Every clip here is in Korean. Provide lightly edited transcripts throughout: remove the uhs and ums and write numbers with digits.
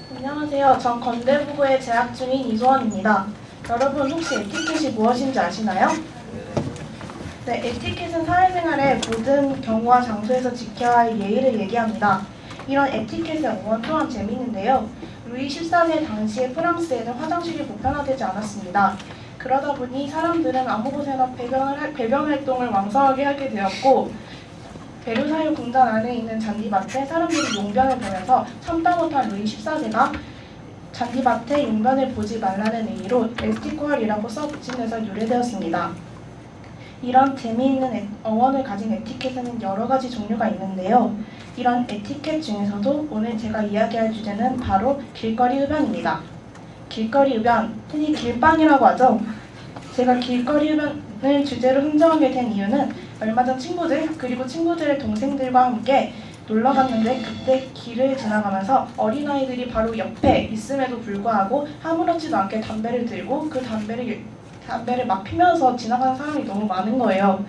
안녕하세요. 전 건대부고에 재학 중인 이소원입니다. 여러분 혹시 에티켓이 무엇인지 아시나요? 네, 에티켓은 사회생활의 모든 경우와 장소에서 지켜야 할 예의를 얘기합니다. 이런 에티켓의 어원 또한 재미있는데요. 루이 14세 당시의 프랑스에는 화장실이 보편화되지 않았습니다. 그러다 보니 사람들은 아무 곳에나 배변 활동을 왕성하게 하게 되었고, 베르사유 궁전 안에 있는 잔디밭에 사람들이 용변을 보면서 참다 못한 루이 14세가 잔디밭에 용변을 보지 말라는 의미로 에스티쿠알이라고 써붙인 데서 유래되었습니다. 이런 재미있는 어원을 가진 에티켓에는 여러 가지 종류가 있는데요. 이런 에티켓 중에서도 오늘 제가 이야기할 주제는 바로 길거리 흡연입니다. 길거리 흡연, 흔히 길빵이라고 하죠. 제가 길거리 흡연을 주제로 흥정하게 된 이유는 얼마 전 친구들 그리고 친구들의 동생들과 함께 놀러 갔는데, 그때 길을 지나가면서 어린아이들이 바로 옆에 있음에도 불구하고 아무렇지도 않게 담배를 들고 그 담배를 막 피면서 지나가는 사람이 너무 많은 거예요.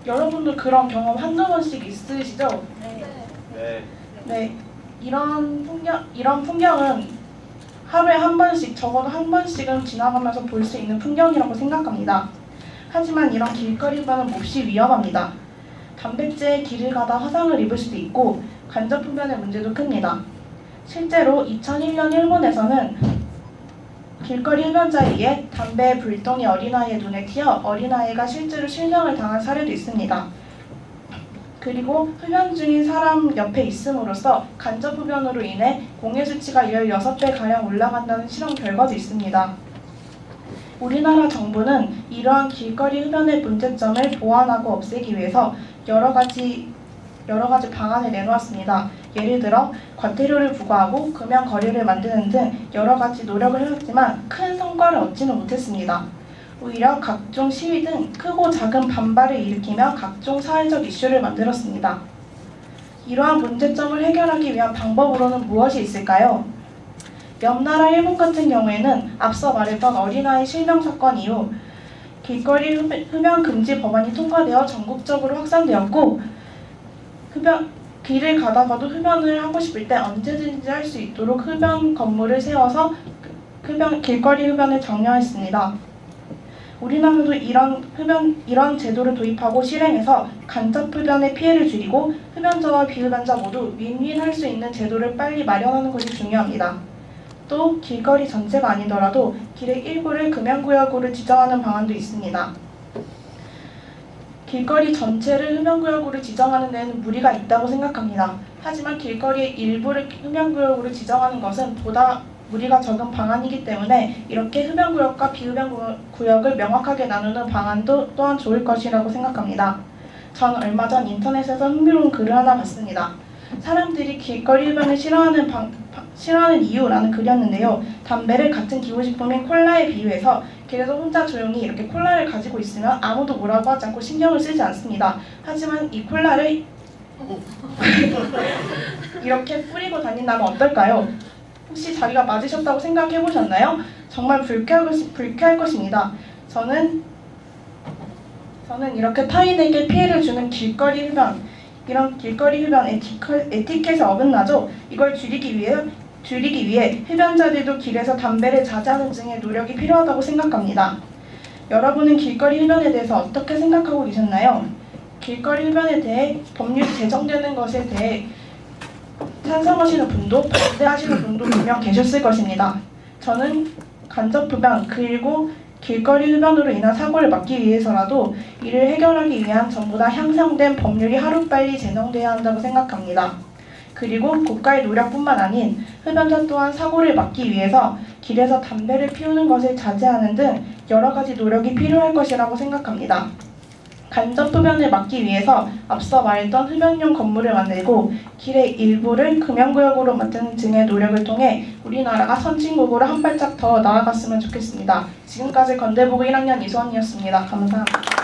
여러분도 그런 경험 한두 번씩 있으시죠? 네. 네. 이런 풍경은 하루에 한 번씩, 적어도 한 번씩은 지나가면서 볼 수 있는 풍경이라고 생각합니다. 하지만 이런 길거리 흡연은 몹시 위험합니다. 담뱃재에 길을 가다 화상을 입을 수도 있고 간접 흡연의 문제도 큽니다. 실제로 2001년 일본에서는 길거리 흡연자에 의해 담배 불똥이 어린아이의 눈에 튀어 어린아이가 실제로 실명을 당한 사례도 있습니다. 그리고 흡연 중인 사람 옆에 있음으로써 간접 흡연으로 인해 공해 수치가 16배가량 올라간다는 실험 결과도 있습니다. 우리나라 정부는 이러한 길거리 흡연의 문제점을 보완하고 없애기 위해서 여러 가지 방안을 내놓았습니다. 예를 들어 과태료를 부과하고 금연 거리를 만드는 등 여러 가지 노력을 해왔지만 큰 성과를 얻지는 못했습니다. 오히려 각종 시위 등 크고 작은 반발을 일으키며 각종 사회적 이슈를 만들었습니다. 이러한 문제점을 해결하기 위한 방법으로는 무엇이 있을까요? 옆 나라 일본 같은 경우에는 앞서 말했던 어린아이 실명 사건 이후 길거리 흡연 금지 법안이 통과되어 전국적으로 확산되었고, 길을 가다가도 흡연을 하고 싶을 때 언제든지 할 수 있도록 흡연 건물을 세워서 길거리 흡연을 장려했습니다. 우리나라도 이런 제도를 도입하고 실행해서 간접 흡연의 피해를 줄이고 흡연자와 비흡연자 모두 윈윈할 수 있는 제도를 빨리 마련하는 것이 중요합니다. 또 길거리 전체가 아니더라도 길의 일부를 금연구역으로 지정하는 방안도 있습니다. 길거리 전체를 흡연구역으로 지정하는 데는 무리가 있다고 생각합니다. 하지만 길거리의 일부를 흡연구역으로 지정하는 것은 보다 무리가 적은 방안이기 때문에 이렇게 흡연구역과 비흡연구역을 명확하게 나누는 방안도 또한 좋을 것이라고 생각합니다. 전 얼마 전 인터넷에서 흥미로운 글을 하나 봤습니다. 사람들이 길거리 흡연을 싫어하는 이유라는 글이었는데요. 담배를 같은 기호식품인 콜라에 비유해서 길에서 혼자 조용히 이렇게 콜라를 가지고 있으면 아무도 뭐라고 하지 않고 신경을 쓰지 않습니다. 하지만 이 콜라를 이렇게 뿌리고 다닌다면 어떨까요? 혹시 자기가 맞으셨다고 생각해 보셨나요? 정말 불쾌할 것입니다. 저는 이렇게 타인에게 피해를 주는 길거리 흡연, 이런 길거리 흡연 에티켓에 어긋나죠. 이걸 줄이기 위해 흡연자들도 길에서 담배를 자제하는 등의 노력이 필요하다고 생각합니다. 여러분은 길거리 흡연에 대해서 어떻게 생각하고 계셨나요? 길거리 흡연에 대해 법률이 제정되는 것에 대해 찬성하시는 분도 반대하시는 분도 분명 계셨을 것입니다. 저는 간접 흡연 그리고 길거리 흡연으로 인한 사고를 막기 위해서라도 이를 해결하기 위한 전보다 향상된 법률이 하루빨리 제정돼야 한다고 생각합니다. 그리고 국가의 노력뿐만 아닌 흡연자 또한 사고를 막기 위해서 길에서 담배를 피우는 것을 자제하는 등 여러 가지 노력이 필요할 것이라고 생각합니다. 간접 흡연을 막기 위해서 앞서 말했던 흡연용 건물을 만들고 길의 일부를 금연구역으로 만드는 등의 노력을 통해 우리나라가 선진국으로 한 발짝 더 나아갔으면 좋겠습니다. 지금까지 건대부고 1학년 이소원이었습니다. 감사합니다.